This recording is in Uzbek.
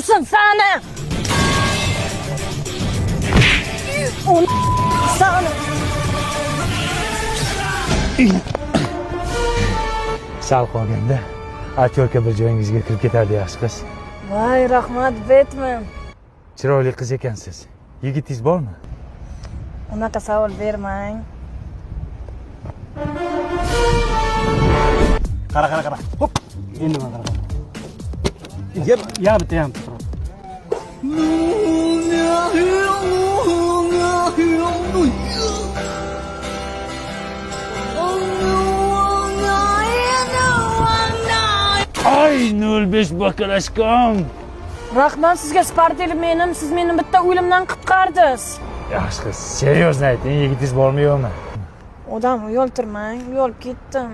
ursin seni. Seni. Sal qolganda aktyorka bir joyingizga kirib ketardi yaxshi qiz. Voy, rahmat Batman. Chiroyli qiz ekansiz. Yigitingiz bormi? Unaqa savol bermang. Qara. Hop. Endi mana qara. Ya bitta ham. Ay 05 bakalashkom. Rahmat sizga Spartel menim, siz meni bitta o'limdan qutqardingiz. Yaxshi qiz, seryozni ayting, yigitingiz bormi yo'qmi? Odam uyaltirmang, uyalib ketdim.